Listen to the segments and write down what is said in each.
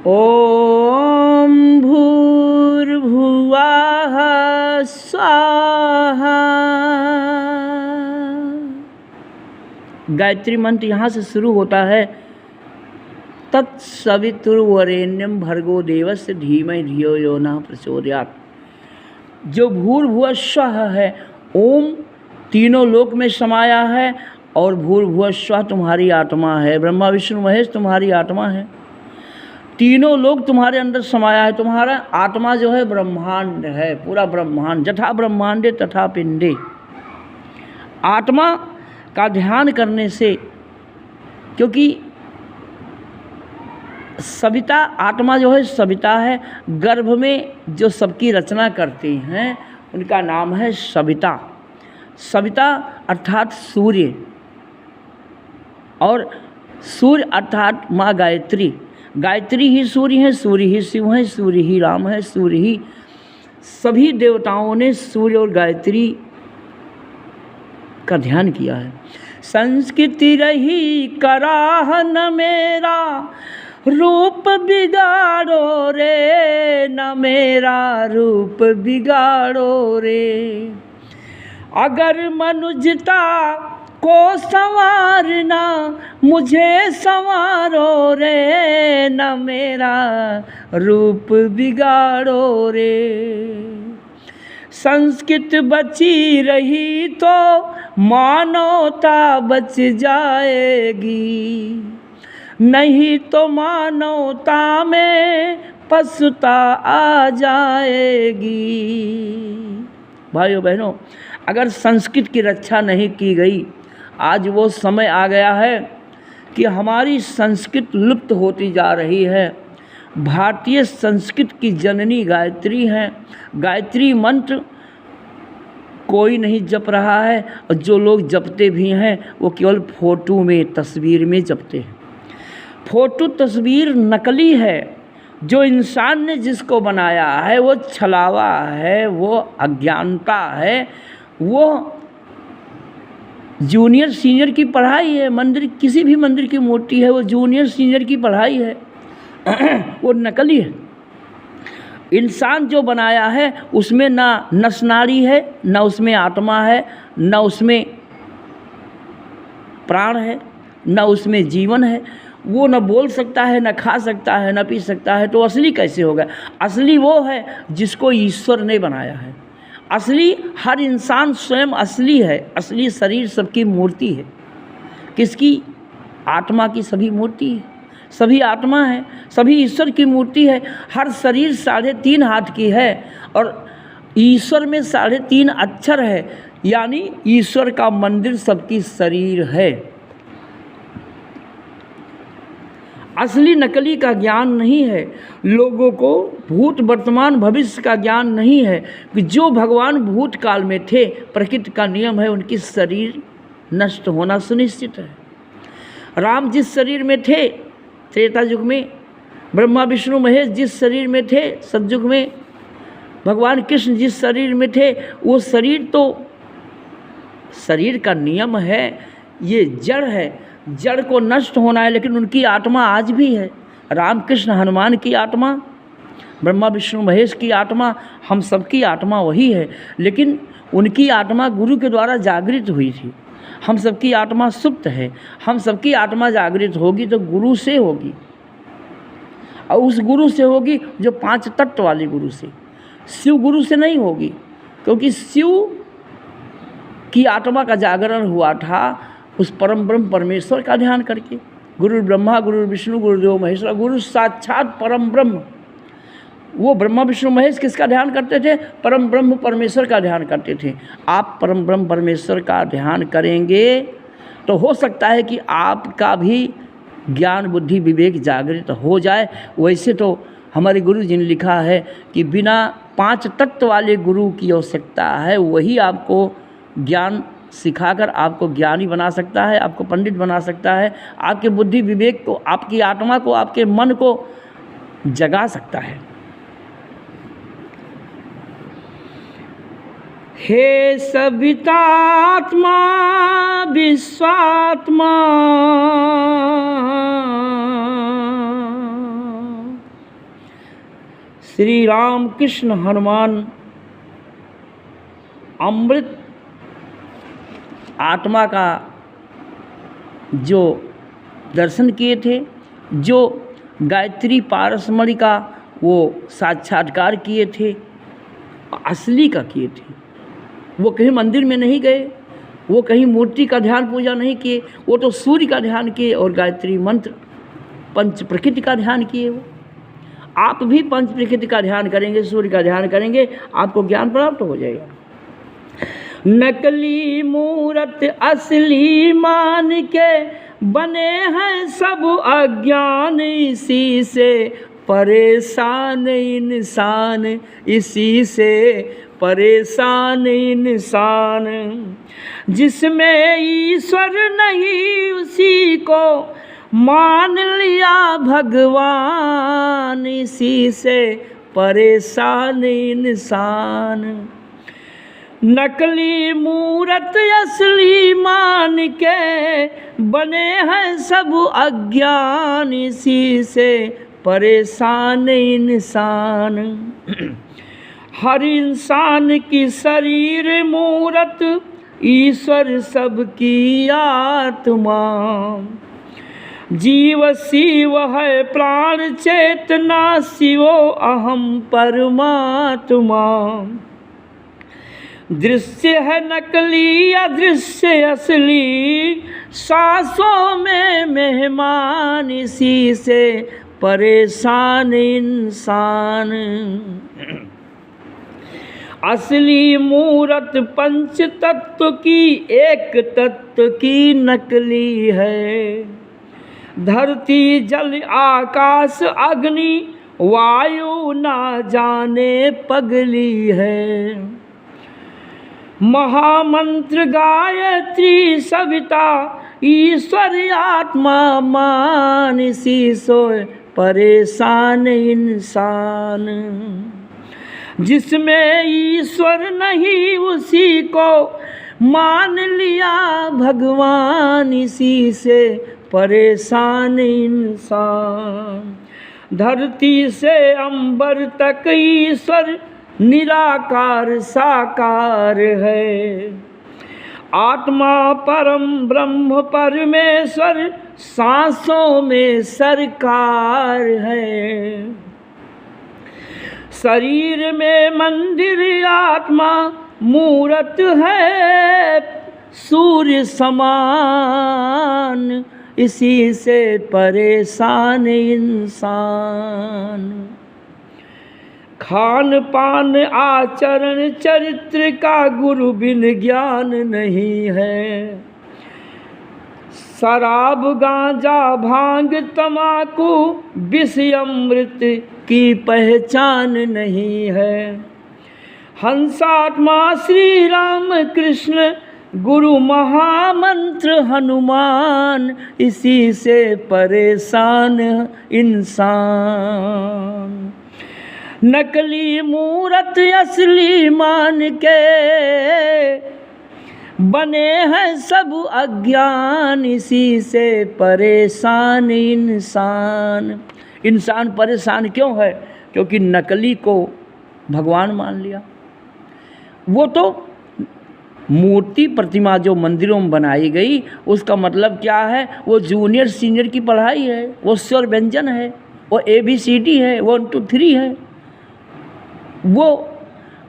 ओम भूर्भुवः स्वाहा। गायत्री मंत्र यहाँ से शुरू होता है, तत्सवितुर्वरेण्यं भर्गो देवस्य धीमहि धियो यो नः प्रचोदयात्। जो भूर्भुवः स्वः है, ओम तीनों लोक में समाया है, और भूर्भुवः स्वः तुम्हारी आत्मा है, ब्रह्मा विष्णु महेश तुम्हारी आत्मा है, तीनों लोग तुम्हारे अंदर समाया है। तुम्हारा आत्मा जो है ब्रह्मांड है, पूरा ब्रह्मांड, जथा ब्रह्मांडे तथा पिंडे। आत्मा का ध्यान करने से, क्योंकि सविता, आत्मा जो है सविता है, गर्भ में जो सबकी रचना करती हैं उनका नाम है सविता। सविता अर्थात सूर्य, और सूर्य अर्थात माँ गायत्री। गायत्री ही सूर्य है, सूर्य ही शिव है, सूर्य ही राम है, सूर्य ही सभी देवताओं ने सूर्य और गायत्री का ध्यान किया है। संस्कृति रही कराहन मेरा, रूप बिगाड़ो रे, न मेरा रूप बिगाड़ो रे। अगर मनुजता को संवारना, मुझे संवारो रे, न मेरा रूप बिगाड़ो रे। संस्कृत बची रही तो मानवता बच जाएगी, नहीं तो मानवता में पशुता आ जाएगी। भाइयों बहनों, अगर संस्कृत की रक्षा नहीं की गई, आज वो समय आ गया है कि हमारी संस्कृत लुप्त होती जा रही है। भारतीय संस्कृत की जननी गायत्री हैं। गायत्री मंत्र कोई नहीं जप रहा है, और जो लोग जपते भी हैं वो केवल फ़ोटो में, तस्वीर में जपते हैं। फ़ोटो तस्वीर नकली है। जो इंसान ने जिसको बनाया है वो छलावा है, वो अज्ञानता है, वो जूनियर सीनियर की पढ़ाई है। मंदिर, किसी भी मंदिर की मूर्ति है वो जूनियर सीनियर की पढ़ाई है, वो नकली है। इंसान जो बनाया है उसमें ना नस नाड़ी है, ना उसमें आत्मा है, ना उसमें प्राण है, ना उसमें जीवन है। वो न बोल सकता है, न खा सकता है, न पी सकता है, तो असली कैसे होगा? असली वो है जिसको ईश्वर ने बनाया है। असली हर इंसान स्वयं असली है। असली शरीर सबकी मूर्ति है। किसकी? आत्मा की सभी मूर्ति है, सभी आत्मा है, सभी ईश्वर की मूर्ति है। हर शरीर 3.5 हाथ की है, और ईश्वर में 3.5 अक्षर है, यानी ईश्वर का मंदिर सबकी शरीर है। असली नकली का ज्ञान नहीं है। लोगों को भूत वर्तमान भविष्य का ज्ञान नहीं है कि जो भगवान भूत काल में थे, प्रकृति का नियम है उनकी शरीर नष्ट होना सुनिश्चित है। राम जिस शरीर में थे त्रेता युग में, ब्रह्मा विष्णु महेश जिस शरीर में थे सतयुग में, भगवान कृष्ण जिस शरीर में थे, वो शरीर तो शरीर का नियम है, ये जड़ है, जड़ को नष्ट होना है, लेकिन उनकी आत्मा आज भी है। राम कृष्ण हनुमान की आत्मा, ब्रह्मा विष्णु महेश की आत्मा, हम सबकी आत्मा वही है, लेकिन उनकी आत्मा गुरु के द्वारा जागृत हुई थी। हम सबकी आत्मा सुप्त है। हम सबकी आत्मा जागृत होगी तो गुरु से होगी, और उस गुरु से होगी जो 5 तत्व वाले गुरु से, शिव गुरु से नहीं होगी। क्योंकि शिव की आत्मा का जागरण हुआ था उस परम ब्रह्म परमेश्वर का ध्यान करके। गुरु ब्रह्मा गुरु विष्णु गुरुदेव महेश्वर, गुरु साक्षात परम ब्रह्म। वो ब्रह्मा विष्णु महेश किसका ध्यान करते थे? परम ब्रह्म परमेश्वर का ध्यान करते थे। आप परम ब्रह्म परमेश्वर का ध्यान करेंगे तो हो सकता है कि आपका भी ज्ञान बुद्धि विवेक जागृत हो जाए। वैसे तो हमारे गुरु जी ने लिखा है कि बिना 5 तत्व वाले गुरु की आवश्यकता है, वही आपको ज्ञान सिखाकर आपको ज्ञानी बना सकता है, आपको पंडित बना सकता है, आपके बुद्धि विवेक को, आपकी आत्मा को, आपके मन को जगा सकता है। हे सवितात्मा विश्वात्मा, श्री राम कृष्ण हनुमान अमृत आत्मा का जो दर्शन किए थे, जो गायत्री पारसमणि का वो साक्षात्कार किए थे, असली का किए थे। वो कहीं मंदिर में नहीं गए, वो कहीं मूर्ति का ध्यान पूजा नहीं किए, वो तो सूर्य का ध्यान किए और गायत्री मंत्र पंच प्रकृति का ध्यान किए। वो आप भी पंच प्रकृति का ध्यान करेंगे, सूर्य का ध्यान करेंगे, आपको ज्ञान प्राप्त हो जाएगा। नकली मूरत असली मान के बने हैं सब अज्ञान, इसी से परेशान इंसान, इसी से परेशान इंसान। जिसमें ईश्वर नहीं उसी को मान लिया भगवान, इसी से परेशान इंसान। नकली मूरत असली मान के बने हैं सब अज्ञान, इसी से परेशान इंसान। हर इंसान की शरीर मूरत, ईश्वर सबकी आत्मा। जीव शिव है प्राण चेतना, शिवो अहम परमात्मा। दृश्य है नकली अदृश्य असली, सांसों में मेहमान, इसी से परेशान इंसान। असली मूरत पंच तत्व की, एक तत्व की नकली है। धरती जल आकाश अग्नि वायु ना जाने पगली है। महामंत्र गायत्री सविता, ईश्वर आत्मा मान, इसी सोए परेशान इंसान। जिसमें ईश्वर नहीं उसी को मान लिया भगवान, इसी से परेशान इंसान। धरती से अंबर तक ईश्वर निराकार साकार है। आत्मा परम ब्रह्म परमेश्वर, सांसों में सरकार है। शरीर में मंदिर आत्मा मूरत है सूर्य समान, इसी से परेशान इंसान। खान पान आचरण चरित्र का गुरु बिन ज्ञान नहीं है। शराब गांजा भांग तमाकू विष अमृत की पहचान नहीं है। हंसात्मा श्री राम कृष्ण गुरु महामंत्र हनुमान, इसी से परेशान इंसान। नकली मूरत असली मान के बने हैं सब अज्ञान, इसी से परेशान इंसान। इंसान परेशान क्यों है? क्योंकि नकली को भगवान मान लिया। वो तो मूर्ति प्रतिमा जो मंदिरों में बनाई गई, उसका मतलब क्या है? वो जूनियर सीनियर की पढ़ाई है, वो स्वर व्यंजन है, वो ABCD है, 1 2 3 है। वो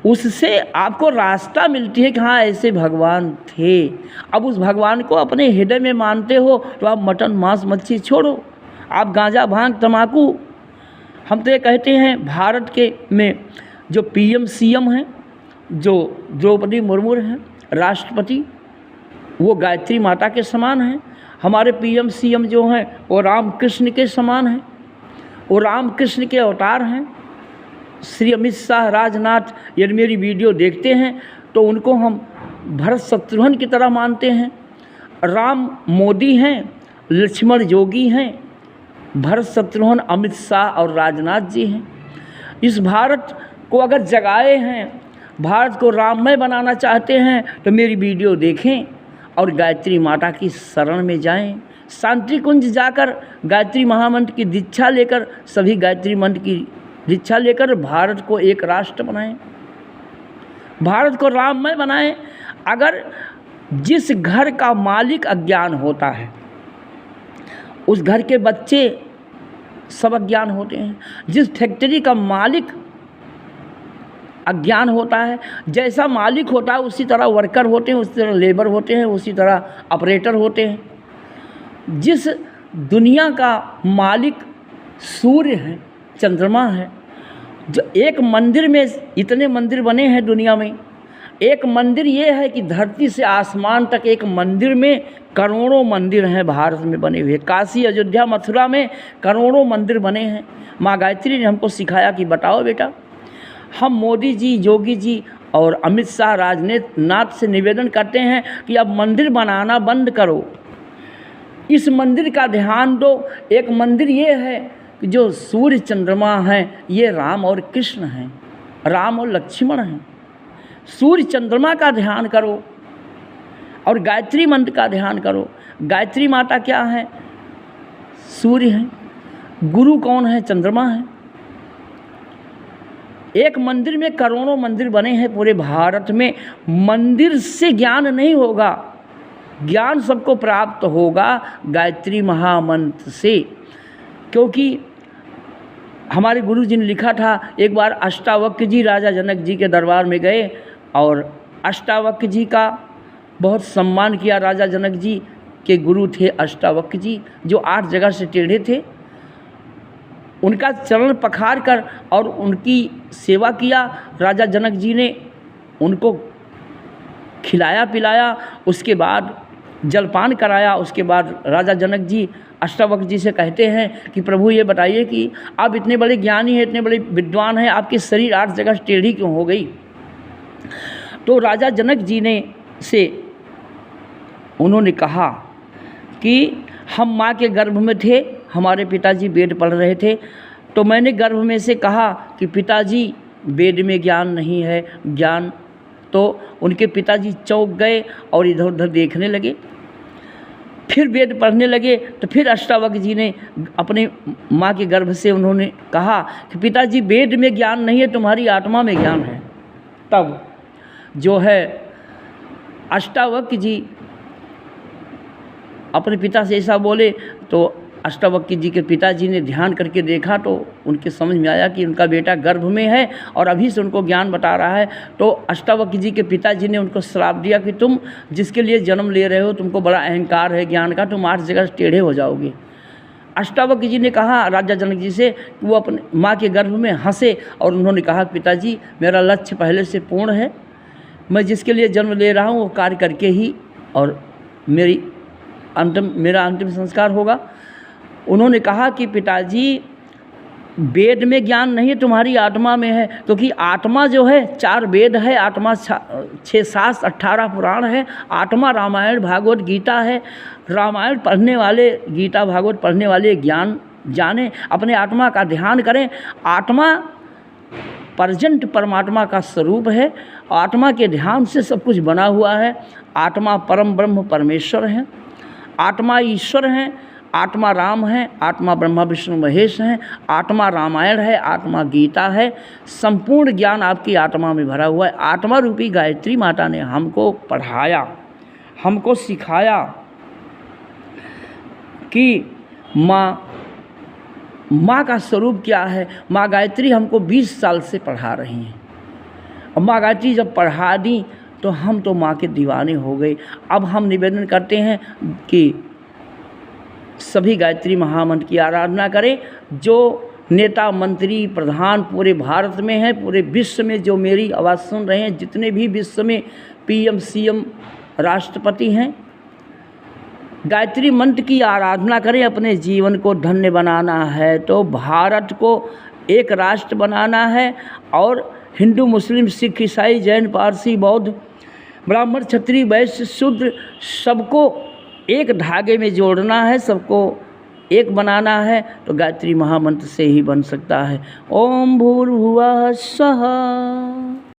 उससे आपको रास्ता मिलती है कि हाँ ऐसे भगवान थे। अब उस भगवान को अपने हृदय में मानते हो तो आप मटन मांस मच्छी छोड़ो, आप गांजा भांग तम्बाकू। हम तो ये कहते हैं भारत के में जो PM CM हैं, जो द्रौपदी मुर्मू हैं राष्ट्रपति, वो गायत्री माता के समान हैं। हमारे PM CM जो हैं वो राम कृष्ण के समान हैं, वो राम कृष्ण के अवतार हैं। श्री अमित शाह, राजनाथ यदि मेरी वीडियो देखते हैं तो उनको हम भरत शत्रुघ्न की तरह मानते हैं। राम मोदी हैं, लक्ष्मण योगी हैं, भरत शत्रुघ्न अमित शाह और राजनाथ जी हैं। इस भारत को अगर जगाए हैं, भारत को राममय बनाना चाहते हैं तो मेरी वीडियो देखें और गायत्री माता की शरण में जाएं। शांति कुंज जाकर गायत्री महामंत्र की दीक्षा लेकर सभी गायत्री मंत्र की दीक्षा लेकर भारत को एक राष्ट्र बनाएं, भारत को राममय बनाएं। अगर जिस घर का मालिक अज्ञान होता है उस घर के बच्चे सब अज्ञान होते हैं। जिस फैक्ट्री का मालिक अज्ञान होता है, जैसा मालिक होता है उसी तरह वर्कर होते हैं, उसी तरह लेबर होते हैं, उसी तरह ऑपरेटर होते हैं। जिस दुनिया का मालिक सूर्य है, चंद्रमा है, जो एक मंदिर में इतने मंदिर बने हैं दुनिया में, एक मंदिर ये है कि धरती से आसमान तक एक मंदिर में करोड़ों मंदिर हैं भारत में बने हुए। काशी, अयोध्या, मथुरा में करोड़ों मंदिर बने हैं। माँ गायत्री ने हमको सिखाया कि बताओ बेटा, हम मोदी जी, योगी जी और अमित शाह राजनाथ से निवेदन करते हैं कि अब मंदिर बनाना बंद करो, इस मंदिर का ध्यान दो। एक मंदिर ये है कि जो सूर्य चंद्रमा हैं ये राम और कृष्ण हैं, राम और लक्ष्मण हैं। सूर्य चंद्रमा का ध्यान करो और गायत्री मंत्र का ध्यान करो। गायत्री माता क्या है? सूर्य हैं। गुरु कौन है? चंद्रमा है। एक मंदिर में करोड़ों मंदिर बने हैं पूरे भारत में। मंदिर से ज्ञान नहीं होगा, ज्ञान सबको प्राप्त होगा गायत्री महामंत्र से। क्योंकि हमारे गुरु जी ने लिखा था, एक बार अष्टावक्र जी राजा जनक जी के दरबार में गए और अष्टावक्र जी का बहुत सम्मान किया। राजा जनक जी के गुरु थे अष्टावक्र जी, जो 8 जगह से टेढ़े थे। उनका चरण पखार कर और उनकी सेवा किया। राजा जनक जी ने उनको खिलाया पिलाया, उसके बाद जलपान कराया। उसके बाद राजा जनक जी अष्टावक्र जी से कहते हैं कि प्रभु ये बताइए कि आप इतने बड़े ज्ञानी हैं, इतने बड़े विद्वान हैं, आपकी शरीर 8 जगह टेढ़ी क्यों हो गई? तो राजा जनक जी ने से उन्होंने कहा कि हम माँ के गर्भ में थे, हमारे पिताजी वेद पढ़ रहे थे, तो मैंने गर्भ में से कहा कि पिताजी वेद में ज्ञान नहीं है, ज्ञान। तो उनके पिताजी चौंक गए और इधर उधर देखने लगे। फिर वेद पढ़ने लगे तो फिर अष्टावक्र जी ने अपने माँ के गर्भ से उन्होंने कहा कि पिताजी वेद में ज्ञान नहीं है, तुम्हारी आत्मा में ज्ञान है। तब जो है अष्टावक्र जी अपने पिता से ऐसा बोले तो अष्टावक्र जी के पिताजी ने ध्यान करके देखा तो उनके समझ में आया कि उनका बेटा गर्भ में है और अभी से उनको ज्ञान बता रहा है। तो अष्टावक्र जी के पिताजी ने उनको श्राप दिया कि तुम जिसके लिए जन्म ले रहे हो, तुमको बड़ा अहंकार है ज्ञान का, तुम 8 जगह टेढ़े हो जाओगे। अष्टावक्र जी ने कहा राजा जनक जी से कि वो अपने माँ के गर्भ में हंसे और उन्होंने कहा पिताजी मेरा लक्ष्य पहले से पूर्ण है, मैं जिसके लिए जन्म ले रहा हूँ वो कार्य करके ही और मेरा अंतिम संस्कार होगा। उन्होंने कहा कि पिताजी वेद में ज्ञान नहीं है, तुम्हारी आत्मा में है। क्योंकि आत्मा जो है 4 वेद है, आत्मा 6 शास्त्र 18 पुराण है। आत्मा रामायण भागवत गीता है। रामायण पढ़ने वाले, गीता भागवत पढ़ने वाले ज्ञान जाने, अपने आत्मा का ध्यान करें। आत्मा प्रजेंट परमात्मा का स्वरूप है। आत्मा के ध्यान से सब कुछ बना हुआ है। आत्मा परम ब्रह्म परमेश्वर है, आत्मा ईश्वर हैं, आत्मा राम है, आत्मा ब्रह्मा विष्णु महेश हैं, आत्मा रामायण है, आत्मा गीता है। संपूर्ण ज्ञान आपकी आत्मा में भरा हुआ है। आत्मा रूपी गायत्री माता ने हमको पढ़ाया, हमको सिखाया कि माँ का स्वरूप क्या है। माँ गायत्री हमको 20 साल से पढ़ा रही हैं और माँ गायत्री जब पढ़ा दी तो हम तो माँ के दीवाने हो गए। अब हम निवेदन करते हैं कि सभी गायत्री महामंत्र की आराधना करें। जो नेता मंत्री प्रधान पूरे भारत में हैं, पूरे विश्व में जो मेरी आवाज़ सुन रहे हैं, जितने भी विश्व में PM CM राष्ट्रपति हैं, गायत्री मंत्र की आराधना करें। अपने जीवन को धन्य बनाना है तो भारत को एक राष्ट्र बनाना है और हिंदू मुस्लिम सिख ईसाई जैन पारसी बौद्ध ब्राह्मण क्षत्रिय वैश्य शूद्र सबको एक धागे में जोड़ना है, सबको एक बनाना है। तो गायत्री महामंत्र से ही बन सकता है। ओम भूर्भुवः स्वः।